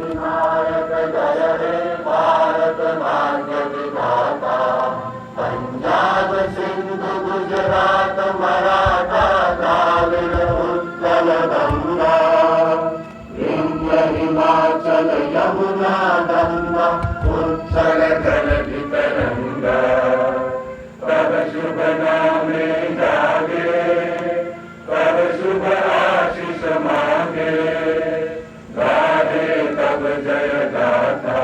क्रांतिनायक जय हे भारत भाग्य विधाता। पंजाब सिंधु गुजरात मराठा द्राविड़ उत्कल गंगा, विंध्य हिमाचल यमुना गंगा उत्कल जलधि तरंगा। तब शुभ नामे जागे, तब शुभ आशीष मांगे, गाहे तब जय गाथा।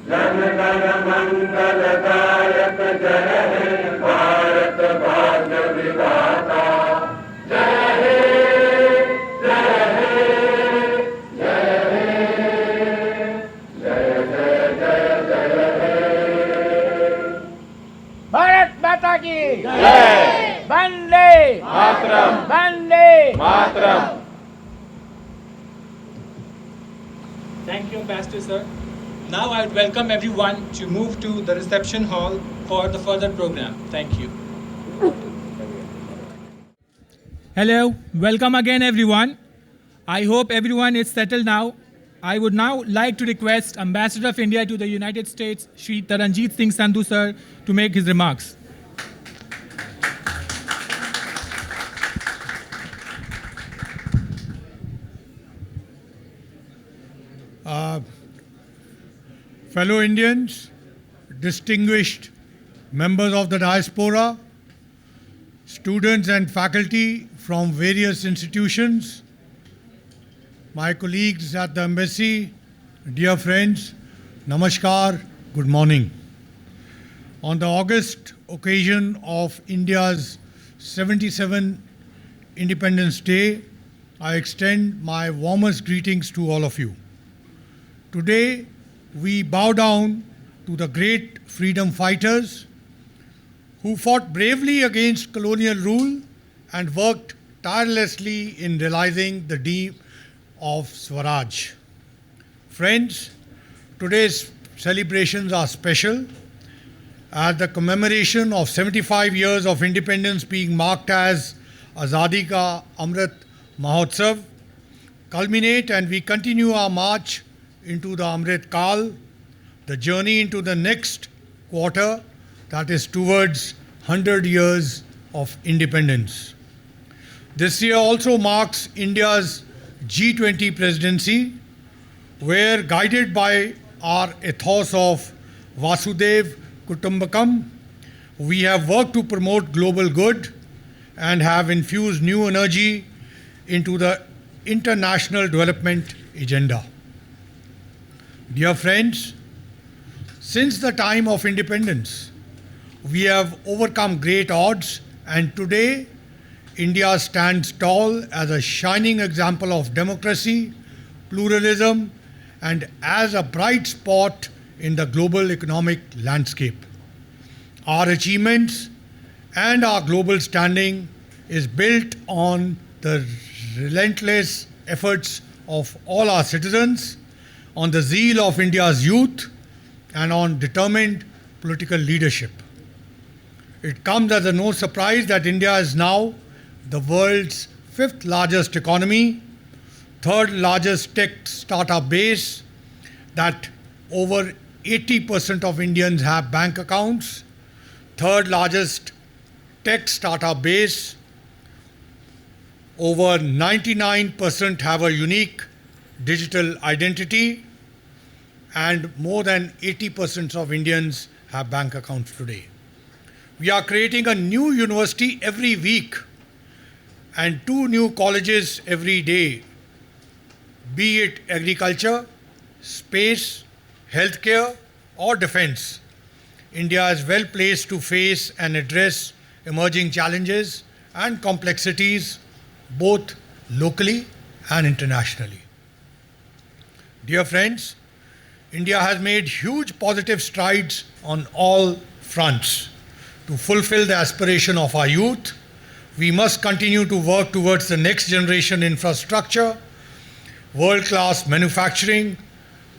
जन गण मंगल दायक जय हे भारत भाग्य विधाता। जय हे जय हे जय हे जय जय जय जय हे। भारत माता की जय। Vande Mataram. Vande Mataram. Thank you, Ambassador sir. Now I would welcome everyone to move to the reception hall for the further program. Thank you. Hello, welcome again everyone. I hope everyone is settled now. I would now like to request Ambassador of India to the United States, Shri Taranjeet Singh Sandhu sir, to make his remarks. Fellow Indians, distinguished members of the diaspora, students and faculty from various institutions, my colleagues at the embassy, dear friends, namaskar, good morning. On the august occasion of India's 77th Independence Day, I extend my warmest greetings to all of you. Today, we bow down to the great freedom fighters who fought bravely against colonial rule and worked tirelessly in realizing the dream of Swaraj. Friends, today's celebrations are special as the commemoration of 75 years of independence being marked as Azadi Ka Amrit Mahotsav culminate, and we continue our march into the Amrit Kal, the journey into the next quarter, that is towards 100 years of independence. This year also marks India's G20 presidency, where guided by our ethos of Vasudev Kutumbakam, we have worked to promote global good and have infused new energy into the international development agenda. Dear friends, since the time of independence, we have overcome great odds, and today India stands tall as a shining example of democracy, pluralism, and as a bright spot in the global economic landscape. Our achievements and our global standing is built on the relentless efforts of all our citizens, on the zeal of India's youth, and on determined political leadership. It comes as a no surprise that India is now the world's fifth largest economy, third largest tech startup base, that over 80% of Indians have bank accounts, third largest tech startup base, over 99% have a unique digital identity, and more than 80% of Indians have bank accounts today. We are creating a new university every week and 2 new colleges every day, be it agriculture, space, healthcare, or defense. India is well placed to face and address emerging challenges and complexities both locally and internationally. Dear friends, India has made huge positive strides on all fronts. To fulfill the aspiration of our youth, we must continue to work towards the next generation infrastructure, world-class manufacturing,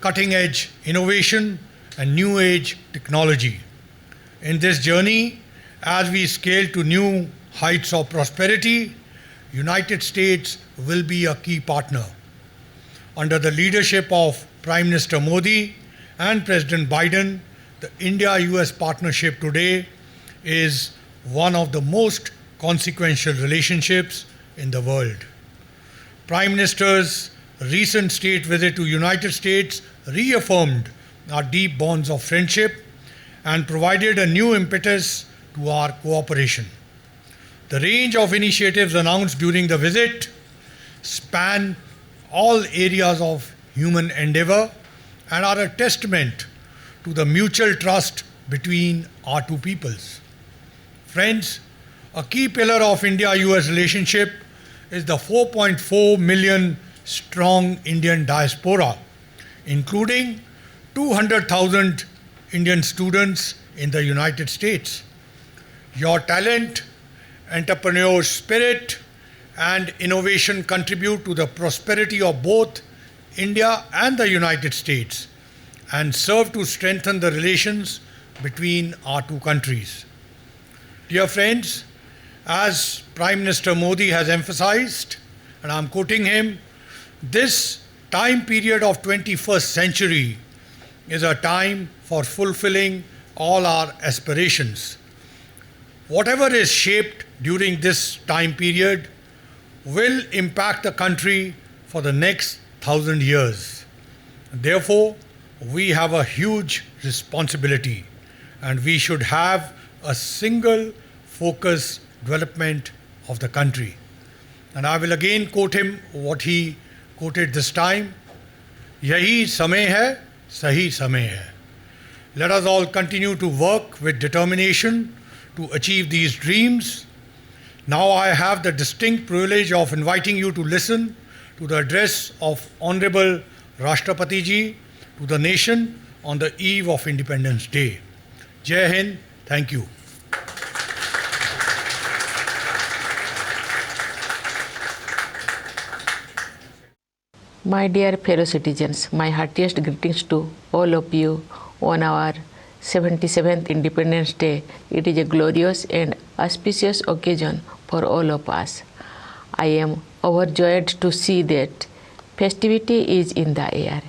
cutting-edge innovation, and new-age technology. In this journey, as we scale to new heights of prosperity, United States will be a key partner. under the leadership of Prime Minister Modi and President Biden, the India-US partnership today is one of the most consequential relationships in the world. Prime Minister's recent state visit to United States reaffirmed our deep bonds of friendship and provided a new impetus to our cooperation. The range of initiatives announced during the visit span all areas of human endeavor and are a testament to the mutual trust between our two peoples. Friends, a key pillar of India-US relationship is the 4.4 million strong Indian diaspora, including 200,000 Indian students in the United States. Your talent, entrepreneurial spirit, and innovation contribute to the prosperity of both India and the United States and serve to strengthen the relations between our two countries. Dear friends, as Prime Minister Modi has emphasized, and I'm quoting him, this time period of 21st century is a time for fulfilling all our aspirations. Whatever is shaped during this time period will impact the country for the next 1,000 years. Therefore, we have a huge responsibility and we should have a single focus development of the country. And I will again quote him what he quoted this time. Yahi samay hai, sahi samay hai. Let us all continue to work with determination to achieve these dreams. Now I have the distinct privilege of inviting you to listen to the address of Honorable Rashtrapati Ji to the nation on the eve of Independence Day. Jai Hind, thank you. My dear fellow citizens, my heartiest greetings to all of you on our 77th Independence Day. It is a glorious and auspicious occasion for all of us. I am overjoyed to see that festivity is in the air.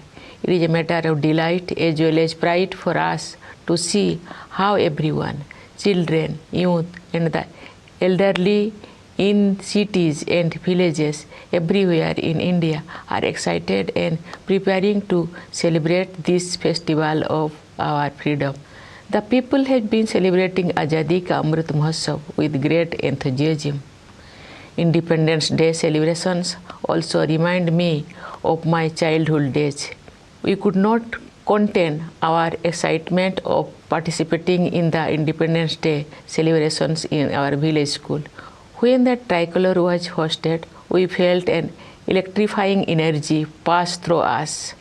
It is a matter of delight as well as pride for us to see how everyone, children, youth, and the elderly in cities and villages everywhere in India are excited and preparing to celebrate this festival of our freedom. The people have been celebrating Azadi Ka Amrit Mahotsav with great enthusiasm. Independence Day celebrations also remind me of my childhood days. We could not contain our excitement of participating in the Independence Day celebrations in our village school. When the tricolor was hosted, we felt an electrifying energy pass through us.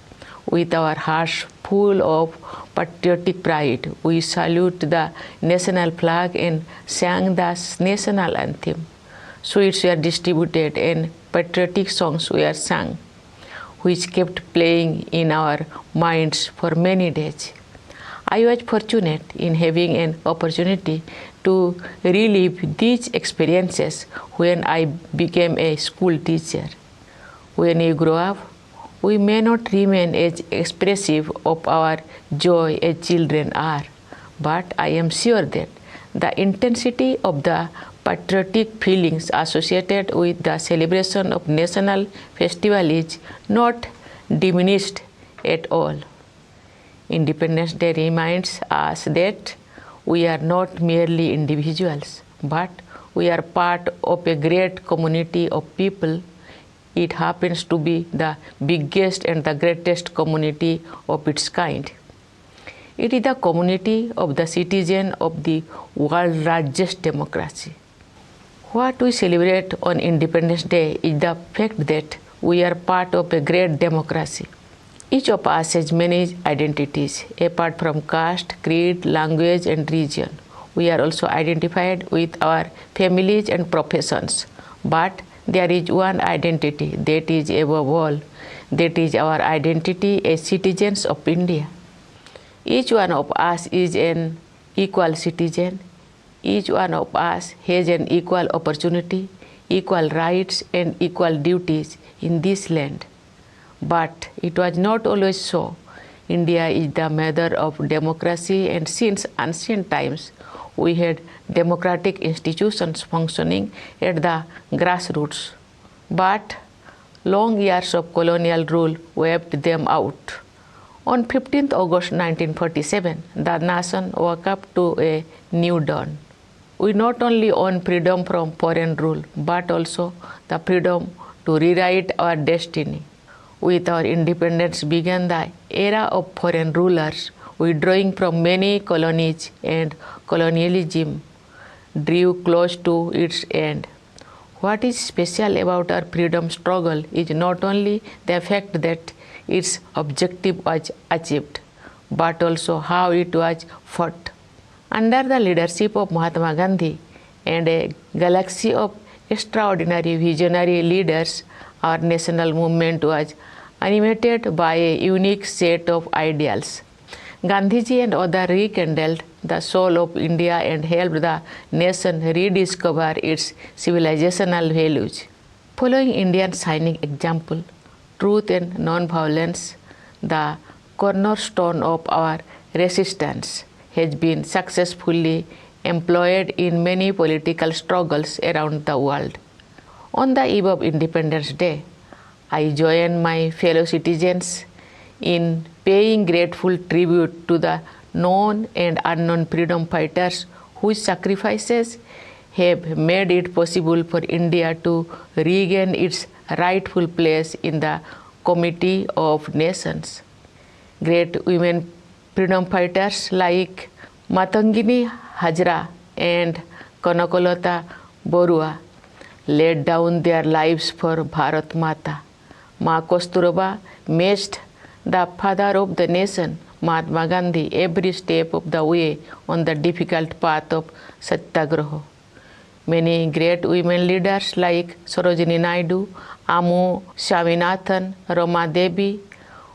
With our hearts full of patriotic pride, we salute the national flag and sang the national anthem. Sweets were distributed and patriotic songs were sung, which kept playing in our minds for many days. I was fortunate in having an opportunity to relive these experiences when I became a school teacher. When we grow up, we may not remain as expressive of our joy as children are, but I am sure that the intensity of the patriotic feelings associated with the celebration of national festival is not diminished at all. Independence Day reminds us that we are not merely individuals, but we are part of a great community of people. It happens to be the biggest and the greatest community of its kind. It is the community of the citizens of the world's largest democracy. What we celebrate on Independence Day is the fact that we are part of a great democracy. Each of us has many identities, apart from caste, creed, language, and region. We are also identified with our families and professions. But there is one identity that is above all, that is our identity as citizens of India. Each one of us is an equal citizen. Each one of us has an equal opportunity, equal rights, and equal duties in this land. But it was not always so. India is the mother of democracy, and since ancient times, we had democratic institutions functioning at the grassroots. But long years of colonial rule wiped them out. On 15th August 1947, the nation woke up to a new dawn. We not only own freedom from foreign rule, but also the freedom to rewrite our destiny. With our independence began the era of foreign rulers withdrawing from many colonies, and colonialism drew close to its end. What is special about our freedom struggle is not only the fact that its objective was achieved, but also how it was fought. Under the leadership of Mahatma Gandhi and a galaxy of extraordinary visionary leaders, our national movement was animated by a unique set of ideals. Gandhiji and others rekindled the soul of India and helped the nation rediscover its civilizational values. Following India's shining example, truth and non-violence, the cornerstone of our resistance, has been successfully employed in many political struggles around the world. On the eve of Independence Day, I join my fellow citizens in paying grateful tribute to the known and unknown freedom fighters whose sacrifices have made it possible for India to regain its rightful place in the Committee of Nations. Great women freedom fighters like Matangini Hajra and Kanakolata Borua laid down their lives for Bharat Mata. Ma Kasturba matched the father of the nation, Mahatma Gandhi, every step of the way on the difficult path of Satyagraha. Many great women leaders like Sarojini Naidu, Amu Swaminathan, Rama Devi,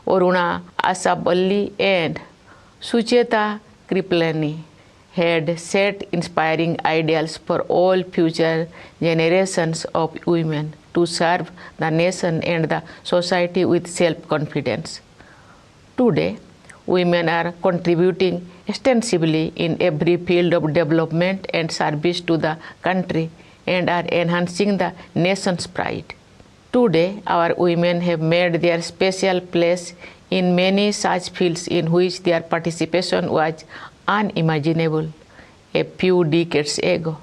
Aruna Asaballi, and Sucheta Kripalani had set inspiring ideals for all future generations of women to serve the nation and the society with self-confidence. Today, women are contributing extensively in every field of development and service to the country and are enhancing the nation's pride. Today, our women have made their special place in many such fields in which their participation was unimaginable a few decades ago.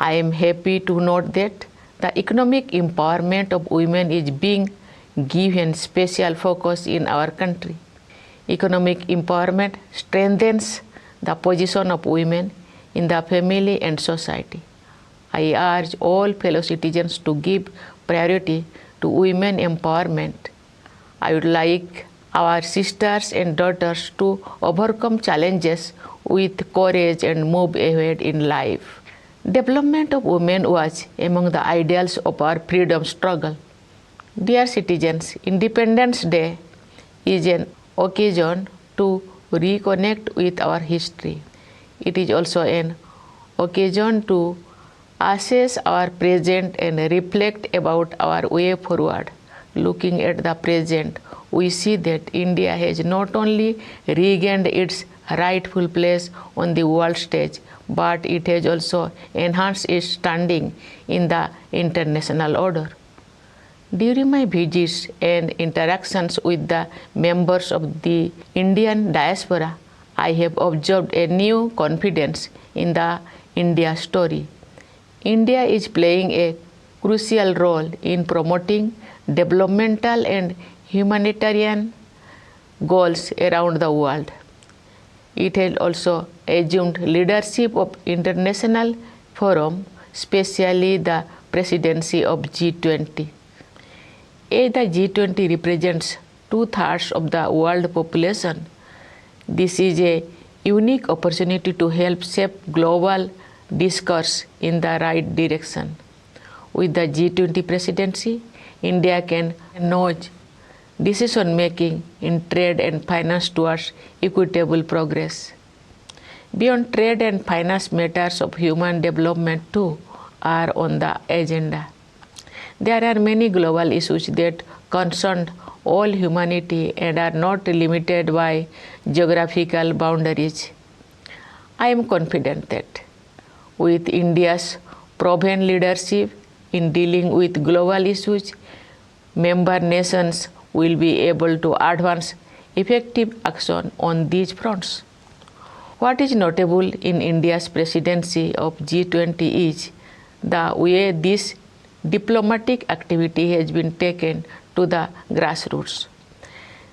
I am happy to note that the economic empowerment of women is being given special focus in our country. Economic empowerment strengthens the position of women in the family and society. I urge all fellow citizens to give priority to women empowerment. I would like our sisters and daughters to overcome challenges with courage and move ahead in life. Development of women was among the ideals of our freedom struggle. Dear citizens, Independence Day is an occasion to reconnect with our history. It is also an occasion to assess our present and reflect about our way forward. Looking at the present, we see that India has not only regained its rightful place on the world stage, but it has also enhanced its standing in the international order. During my visits and interactions with the members of the Indian diaspora, I have observed a new confidence in the India story. India is playing a crucial role in promoting developmental and humanitarian goals around the world. It has also assumed leadership of international forums, especially the presidency of G20. As the G20 represents 2/3 of the world population, this is a unique opportunity to help shape global discourse in the right direction. With the G20 presidency, India can nudge decision-making in trade and finance towards equitable progress. Beyond trade and finance, matters of human development too are on the agenda. There are many global issues that concern all humanity and are not limited by geographical boundaries. I am confident that with India's proven leadership in dealing with global issues, member nations will be able to advance effective action on these fronts. What is notable in India's presidency of G20 is the way this diplomatic activity has been taken to the grassroots.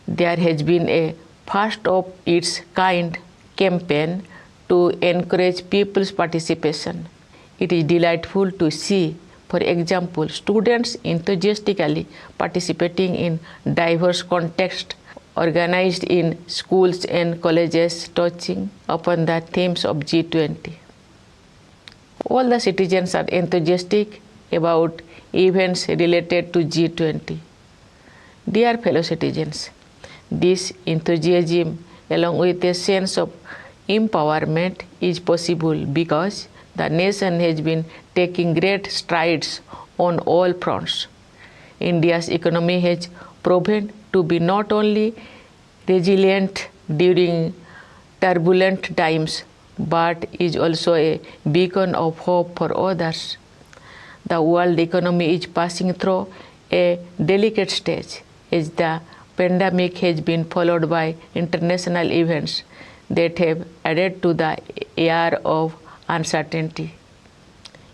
There has been a first of its kind campaign to encourage people's participation. It is delightful to see, for example, students enthusiastically participating in diverse contexts organized in schools and colleges touching upon the themes of G20. All the citizens are enthusiastic about events related to G20. Dear fellow citizens, this enthusiasm, along with a sense of empowerment, is possible because the nation has been taking great strides on all fronts. India's economy has proven to be not only resilient during turbulent times, but is also a beacon of hope for others. The world economy is passing through a delicate stage as the pandemic has been followed by international events that have added to the air of uncertainty.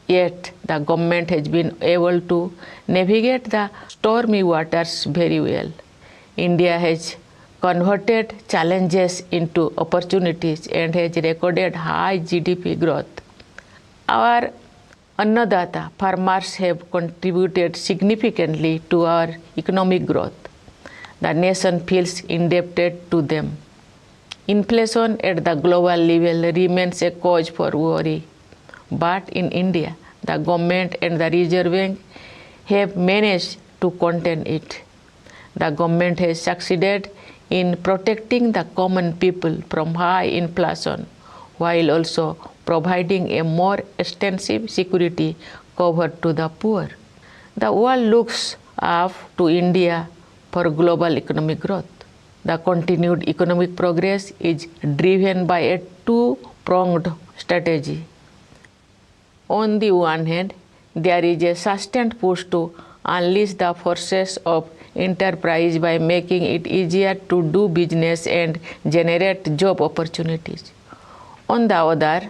Yet the government has been able to navigate the stormy waters very well. India has converted challenges into opportunities and has recorded high GDP growth. Our Annadata farmers have contributed significantly to our economic growth. The nation feels indebted to them. Inflation at the global level remains a cause for worry. But in India, the government and the Reserve Bank have managed to contain it. The government has succeeded in protecting the common people from high inflation, while also providing a more extensive security cover to the poor. The world looks up to India for global economic growth. The continued economic progress is driven by a two-pronged strategy. On the one hand, there is a sustained push to unleash the forces of enterprise by making it easier to do business and generate job opportunities. On the other,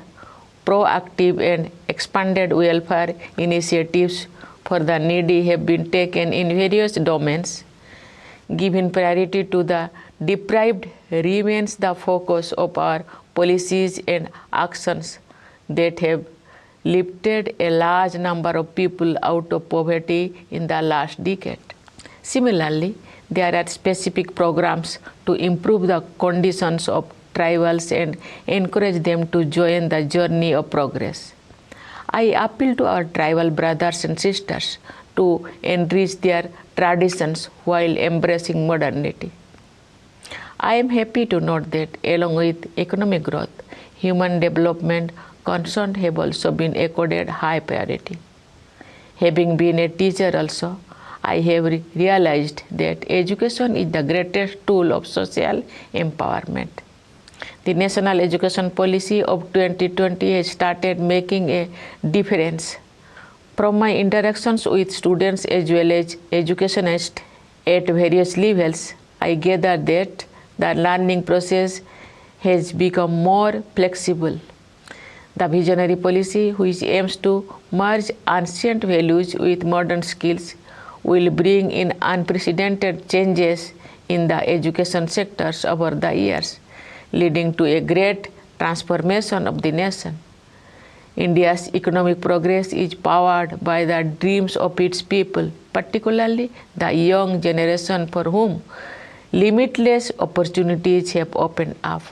proactive and expanded welfare initiatives for the needy have been taken in various domains. Giving priority to the deprived remains the focus of our policies and actions that have lifted a large number of people out of poverty in the last decade. Similarly, there are specific programs to improve the conditions of tribals and encourage them to join the journey of progress. I appeal to our tribal brothers and sisters to enrich their traditions while embracing modernity. I am happy to note that along with economic growth, human development concerns have also been accorded high priority. Having been a teacher also, I have realized that education is the greatest tool of social empowerment. The National Education Policy of 2020 has started making a difference. From my interactions with students as well as educationists at various levels, I gather that the learning process has become more flexible. The visionary policy, which aims to merge ancient values with modern skills, will bring in unprecedented changes in the education sectors over the years, leading to a great transformation of the nation. India's economic progress is powered by the dreams of its people, particularly the young generation for whom limitless opportunities have opened up.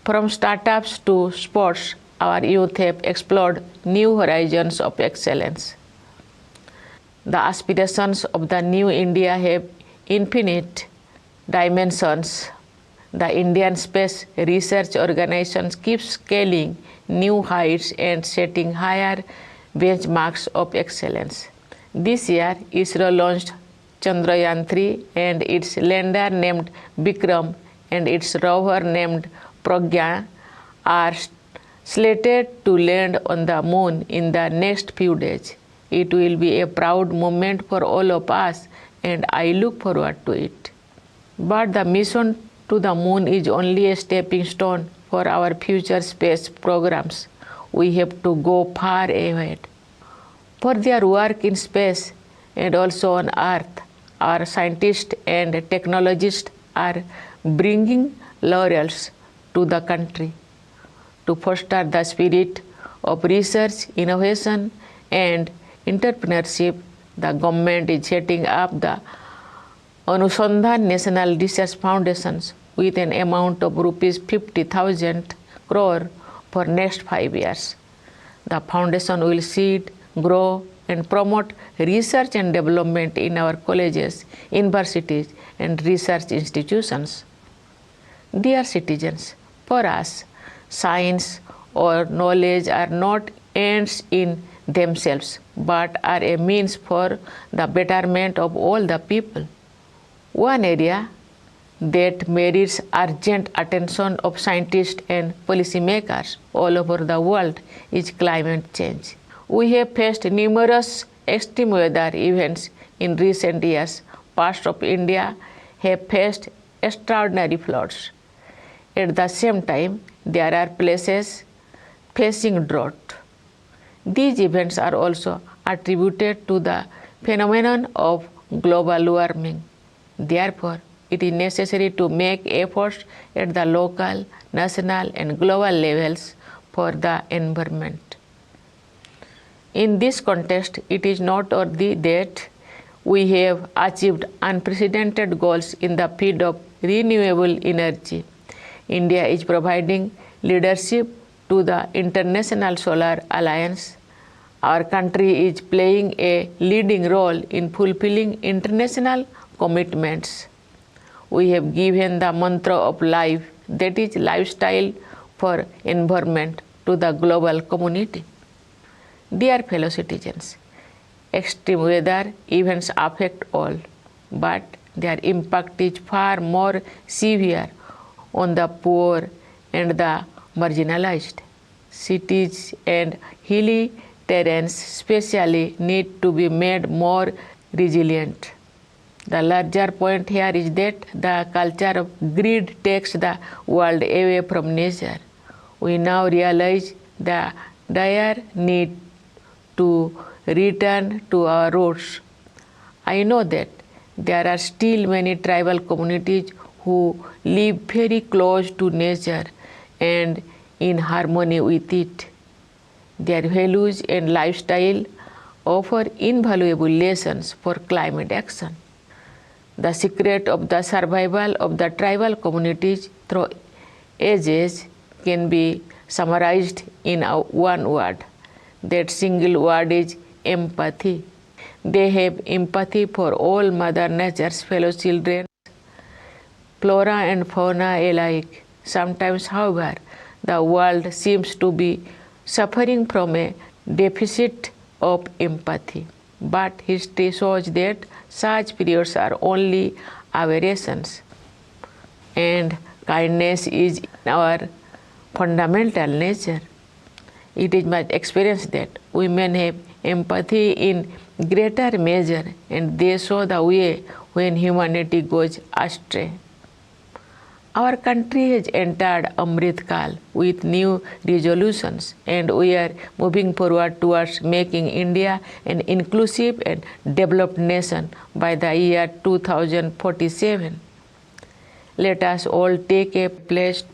From startups to sports, our youth have explored new horizons of excellence. The aspirations of the new India have infinite dimensions. The Indian Space Research Organization keeps scaling new heights and setting higher benchmarks of excellence. This year, ISRO launched Chandrayaan-3 and its lander named Vikram and its rover named Pragya are slated to land on the moon in the next few days. It will be a proud moment for all of us, and I look forward to it. But the mission to the moon is only a stepping stone for our future space programs. We have to go far ahead. For their work in space and also on Earth, our scientists and technologists are bringing laurels to the country. To foster the spirit of research, innovation, and entrepreneurship, the government is setting up the Anusandhan National Research Foundations with an amount of rupees 50,000 crore for next 5 years. The foundation will seed, grow, and promote research and development in our colleges, universities, and research institutions. Dear citizens, for us, science or knowledge are not ends in themselves, but are a means for the betterment of all the people. One area that merits urgent attention of scientists and policymakers all over the world is climate change. We have faced numerous extreme weather events in recent years. Parts of India have faced extraordinary floods. At the same time, there are places facing drought. These events are also attributed to the phenomenon of global warming. Therefore, it is necessary to make efforts at the local, national, and global levels for the environment. In this context, it is noteworthy that we have achieved unprecedented goals in the field of renewable energy. India is providing leadership to the International Solar Alliance. Our country is playing a leading role in fulfilling international commitments. We have given the mantra of life, that is lifestyle for environment, to the global community. Dear fellow citizens, extreme weather events affect all, but their impact is far more severe on the poor and the marginalized. Cities and hilly terrains especially need to be made more resilient. The larger point here is that the culture of greed takes the world away from nature. We now realize the dire need to return to our roots. I know that there are still many tribal communities who live very close to nature and in harmony with it. Their values and lifestyle offer invaluable lessons for climate action. The secret of the survival of the tribal communities through ages can be summarized in one word. That single word is empathy. They have empathy for all Mother Nature's fellow children, flora and fauna alike. Sometimes, however, the world seems to be suffering from a deficit of empathy. But history shows that such periods are only aberrations, and kindness is our fundamental nature. It is my experience that women have empathy in greater measure, and they show the way when humanity goes astray. Our country has entered Amrit Kal with new resolutions, and we are moving forward towards making India an inclusive and developed nation by the year 2047. Let us all take a pledge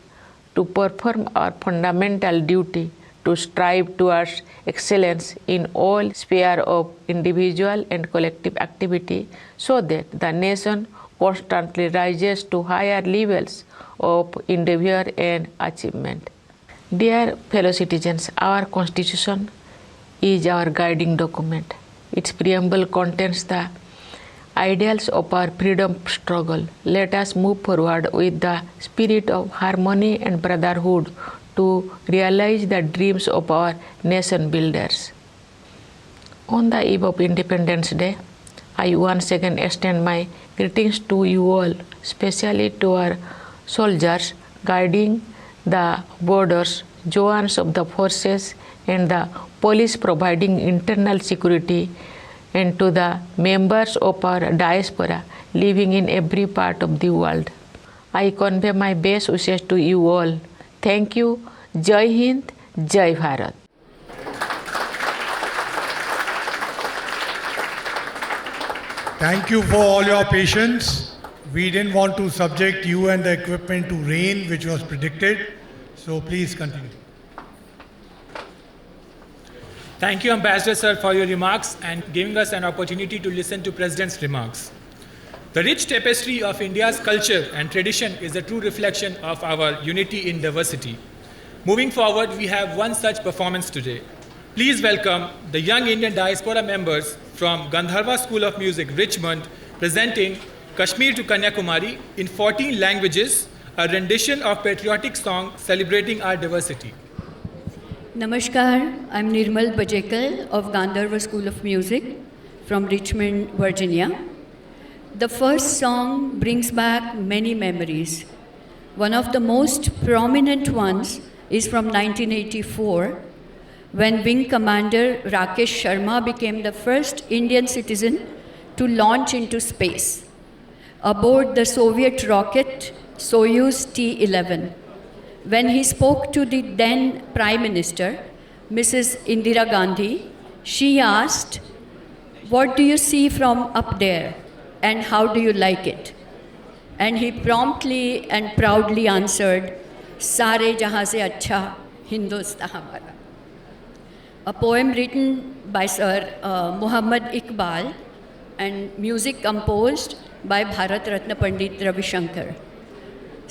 to perform our fundamental duty to strive towards excellence in all spheres of individual and collective activity, so that the nation constantly rises to higher levels of endeavor and achievement. Dear fellow citizens, our Constitution is our guiding document. Its preamble contains the ideals of our freedom struggle. Let us move forward with the spirit of harmony and brotherhood to realize the dreams of our nation builders. On the eve of Independence Day, I once again extend my greetings to you all, especially to our soldiers guarding the borders, Jawans of the forces, and the police providing internal security, and to the members of our diaspora living in every part of the world. I convey my best wishes to you all. Thank you. Jai Hind, Jai Bharat. Thank you for all your patience. We didn't want to subject you and the equipment to rain, which was predicted. So please continue. Thank you, Ambassador Sir, for your remarks and giving us an opportunity to listen to President's remarks. The rich tapestry of India's culture and tradition is a true reflection of our unity in diversity. Moving forward, we have one such performance today. Please welcome the young Indian diaspora members from Gandharva School of Music, Richmond, presenting Kashmir to Kanyakumari in 14 languages, a rendition of patriotic song celebrating our diversity. Namaskar, I'm Nirmal Bajekal of Gandharva School of Music from Richmond, Virginia. The first song brings back many memories. One of the most prominent ones is from 1984, when Wing Commander Rakesh Sharma became the first Indian citizen to launch into space aboard the Soviet rocket Soyuz T-11. When he spoke to the then Prime Minister, Mrs. Indira Gandhi, she asked, "What do you see from up there and how do you like it?" And he promptly and proudly answered, "Sare jahan se acha Hindustan hamara." A poem written by Sir Muhammad Iqbal and music composed by Bharat Ratna Pandit Ravi Shankar.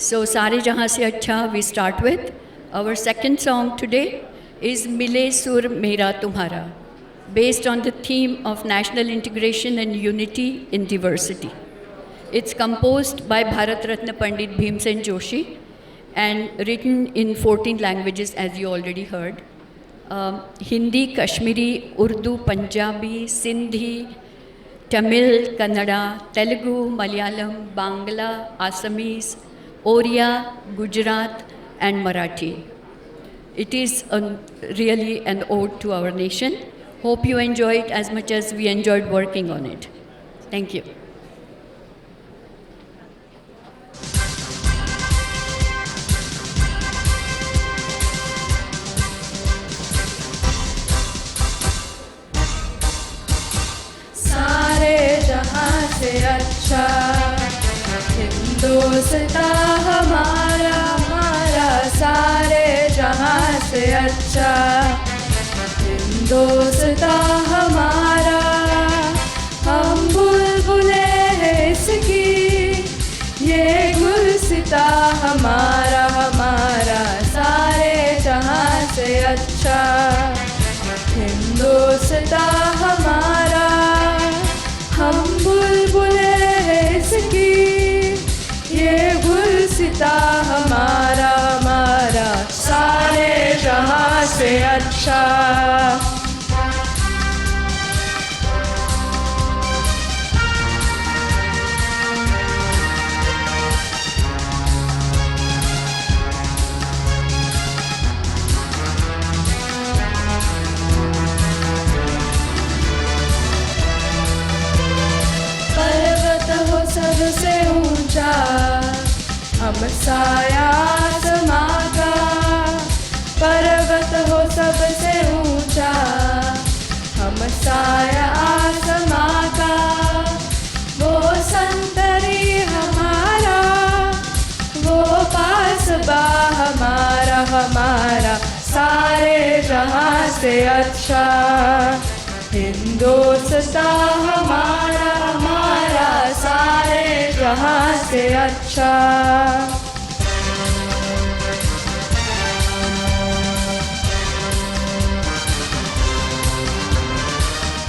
So, Sare Jahan Se Acha we start with. Our second song today is Mile Sur Mera Tumhara, based on the theme of national integration and unity in diversity. It's composed by Bharat Ratna Pandit Bhimsen Joshi and written in 14 languages, as you already heard. Hindi, Kashmiri, Urdu, Punjabi, Sindhi, Tamil, Kannada, Telugu, Malayalam, Bangla, Assamese, Oriya, Gujarat, and Marathi. It is really an ode to our nation. Hope you enjoy it as much as we enjoyed working on it. Thank you. सारे जहां से अच्छा हिंदुस्तान हमारा हमारा, सारे जहां से अच्छा हिंदुस्तान हमारा। हम बुलबुले हैं इसकी, ये गुलसिता हमारा हमारा, सारे जहां से अच्छा हिंदुस्तान हमारा। हम बुलबुले हैं इसकी, ये गुलसिता हमारा हमारा, सारे जहां से अच्छा। पर्वत हो सबसे ऊंचा, हम साया आसमां का। पर्वत हो सबसे ऊंचा, हम साया आसमां का। वो संतरी हमारा, वो पासबा हमारा हमारा, सारे जहां से अच्छा हिंदुस्तान हमारा हमारा, सारे जहां से अच्छा।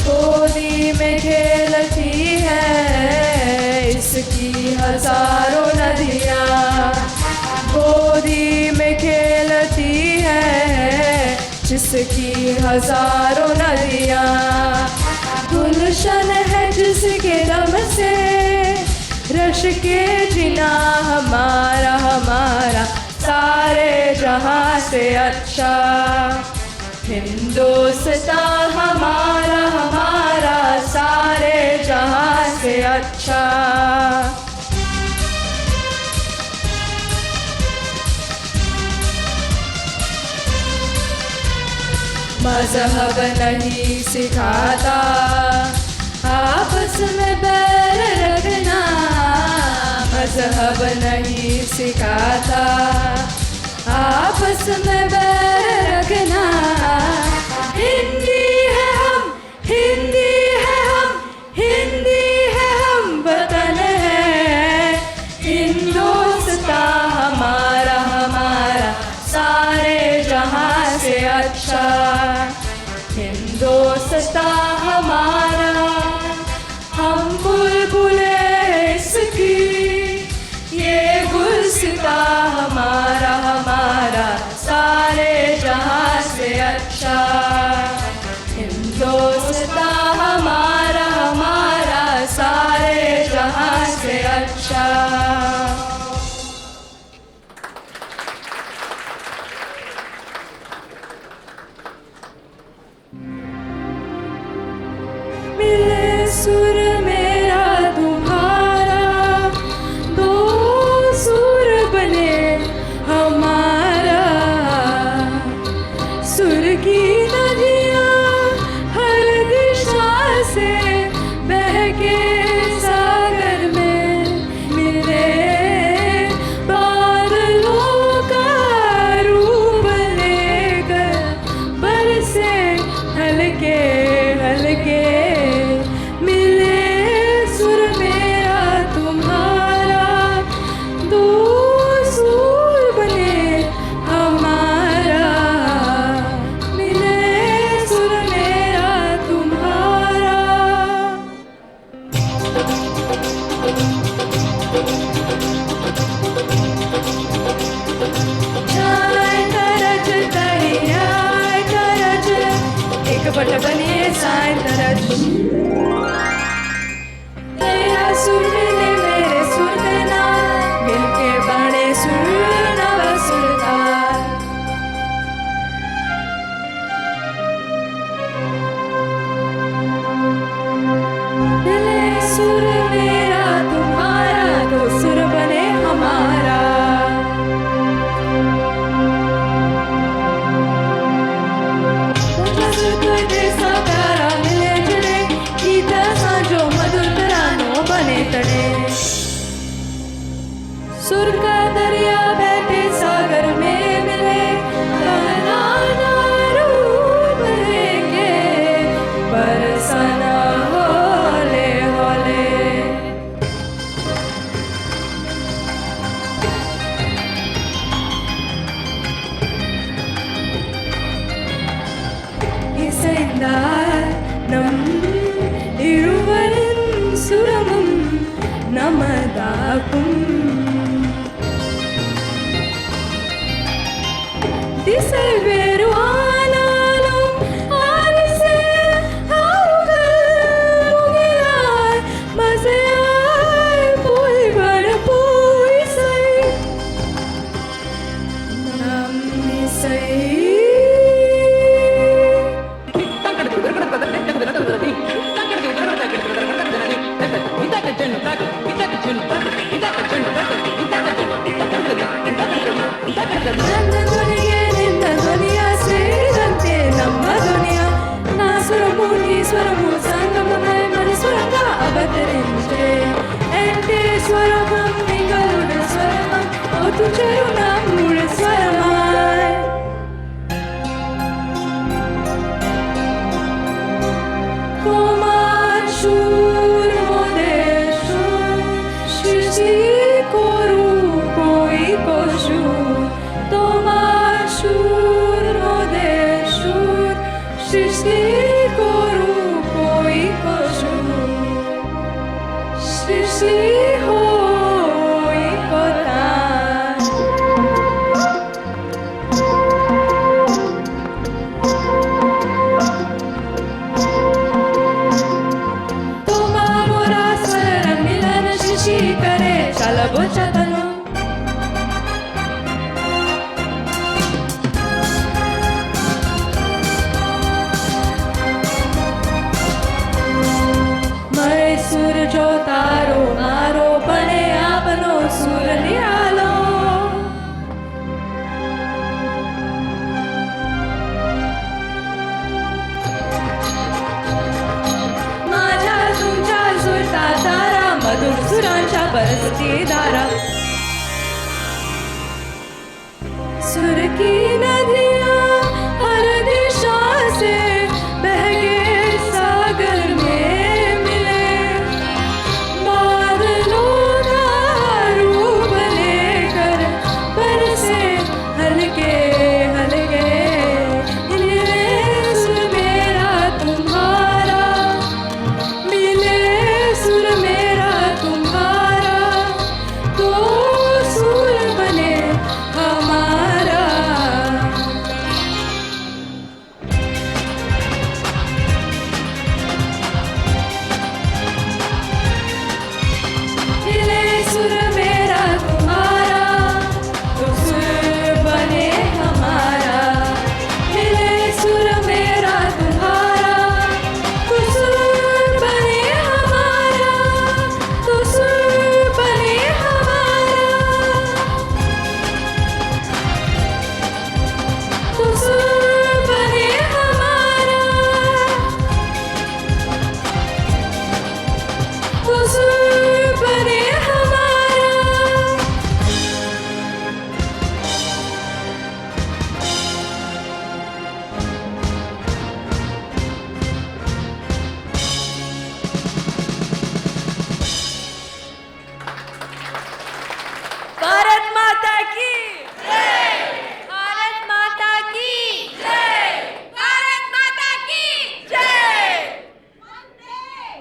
गोदी में खेलती है इसकी हजारों नदियाँ, गोदी में खेलती है जिसकी हजारों नदियाँ। गुलशन है जिस जिसके दम से रश के जिना हमारा हमारा सारे जहां से अच्छा। हिंदुस्तान हमारा हमारा सारे जहां से अच्छा। मजहब नहीं सिखाता आपस में बैर रखना। मजहब नहीं सिखाता आपस में बैर रखना। हिंदी है हम, हिंदी है हम, हिंदी है हम, वतन है हिंदुस्तान हमारा हमारा सारे जहां से अच्छा। हिंदुस्तान हमारा हम बुलबुलें इसकी, ये गुलसितां हमारा हमारा सारे जहां से अच्छा। हिंदुस्तान हमारा हमारा सारे जहां से अच्छा। मिले सुर मेरा तुम्हारा, दो सुर बने हमारा। सुर की नदियाँ हर दिशा से बहके सागर में मिले। बादलों का रूप लेकर बरसे हल्के हल्के। बट बने साए तरज तेरा सुर मिले मेरे सुर देना, मिलके बने सुर नवा सुरताल। मिले सुर मेरा तुम्हारा, दो सुर बने हमारा। सुर का दरिया बहते सागर में मिले। कहना ना रूप लेके बरसना होले होले। इसेंदानम इरुवरिन सुरमum नमदाकुम। दिसे वेरुआनालum आरिसे आरुगल मुगिलाय मज़ेआय पुई बर पुई सई नम्नि सई। స్వరము సంగమమై మన స్వరంగా అవతరించే అంటే స్వరమం మింగళుడ స్వరమం ఒతుచేరునాం మూడ స్వరమాయ్। তোমার সুর মোদের সুর সৃষ্টি করু কই কসু তোমার బుచ్చతను મય સુર જો તારો મારો બને આપનો સુર નિહાલો माझ्या तुमच्या सुरता तारा मधुर सुरांच्या बरसती धारा सुर की नदियाँ हर दिशा से बहके सागर में मिले बादलों का रूप लेकर बरसे हल्के हल्के मिले सुर मेरा तुम्हारा मिले सुर मेरा तुम्हारा तो सुर बने हमारा मिले सुर मेरा तुम्हारा तो सुर बने हमारा मिले सुर मेरा तुम्हारा तो सुर बने हमारा तो सुर बने हमारा तो सुर बने हमारा तो सुर बने हमारा भारत माता की जय भारत माता की जय भारत माता की जय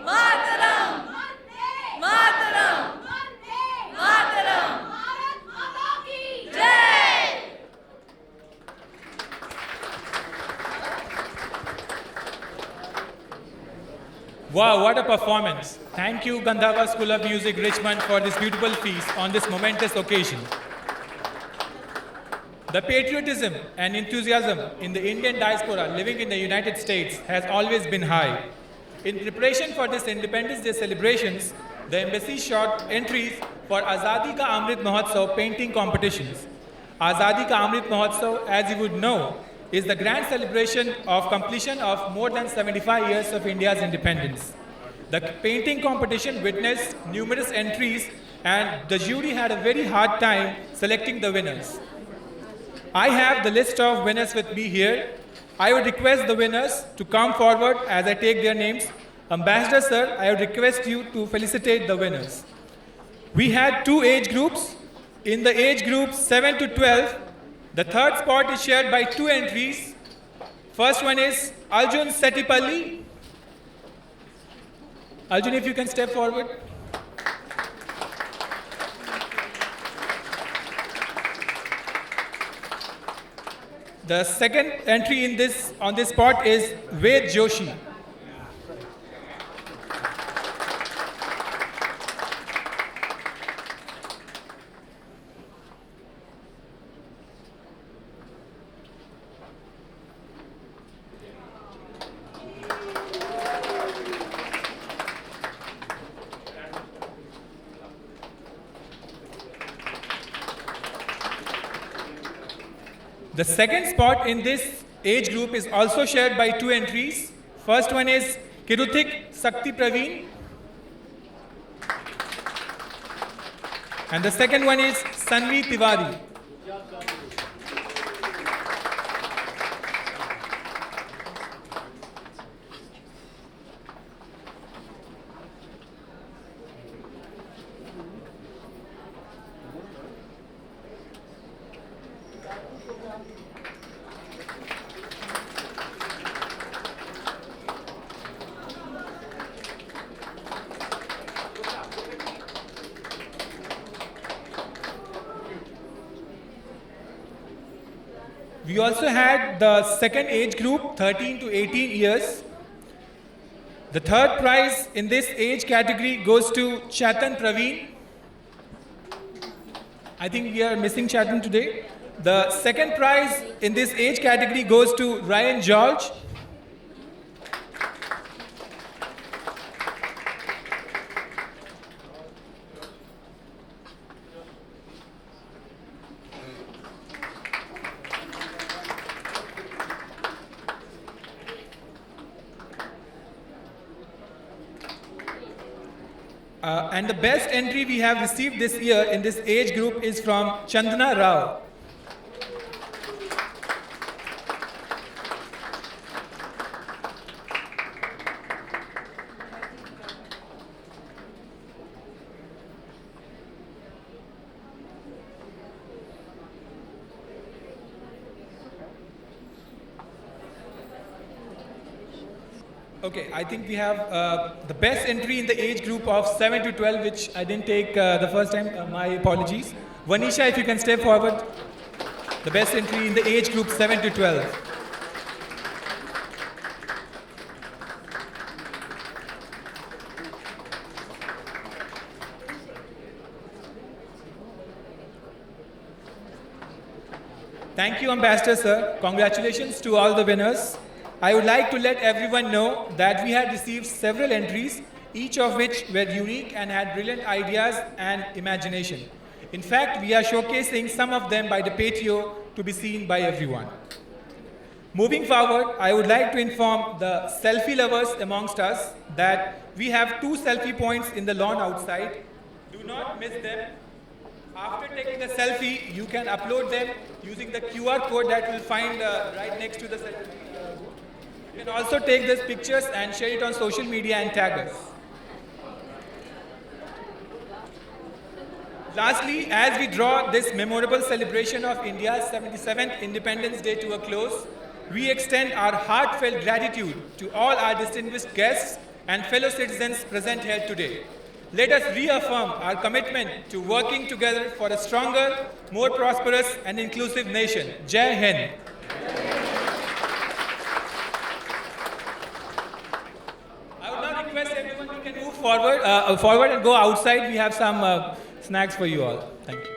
मातरम मातरम मातरम भारत माता की जय Wow, what a performance. Thank you, Gandhava School of Music, Richmond, for this beautiful feast on this momentous occasion. The patriotism and enthusiasm in the Indian diaspora living in the United States has always been high. In preparation for this Independence Day celebrations, the embassy shot entries for Azadi Ka Amrit Mahotsav painting competitions. Azadi Ka Amrit Mahotsav, as you would know, is the grand celebration of completion of more than 75 years of India's independence. The painting competition witnessed numerous entries and the jury had a very hard time selecting the winners. I have the list of winners with me here. I would request the winners to come forward as I take their names. Ambassador sir, I would request you to felicitate the winners. We had two age groups. In the age group 7 to 12, the third spot is shared by two entries. First one is Arjun Setipalli. Arjun, if you can step forward. The second entry on this spot is Ved Joshi. The second spot in this age group is also shared by two entries. First one is Kiruthik Sakti Praveen. And the second one is Sanvi Tiwari. We also had the second age group, 13 to 18 years. The third prize in this age category goes to Chatan Praveen. I think we are missing Chatham today. The second prize in this age category goes to Ryan George. And the best entry we have received this year in this age group is from Chandana Rao. Okay, I think we have the best entry in the age group of 7 to 12, which I didn't take the first time. My apologies. Vanisha, if you can step forward. The best entry in the age group 7 to 12. Thank you, Ambassador Sir. Congratulations to all the winners. I would like to let everyone know that we had received several entries, each of which were unique and had brilliant ideas and imagination. In fact, we are showcasing some of them by the patio to be seen by everyone. Moving forward, I would like to inform the selfie lovers amongst us that we have 2 selfie points in the lawn outside. Do not miss them. After taking a selfie, you can upload them using the QR code that you'll find right next to the selfie. You can also take these pictures and share it on social media and tag us. Lastly, as we draw this memorable celebration of India's 77th Independence Day to a close, we extend our heartfelt gratitude to all our distinguished guests and fellow citizens present here today. Let us reaffirm our commitment to working together for a stronger, more prosperous and inclusive nation. Jai Hind. I would now request everyone we can move forward and go outside. We have some snacks for you all. Thank you.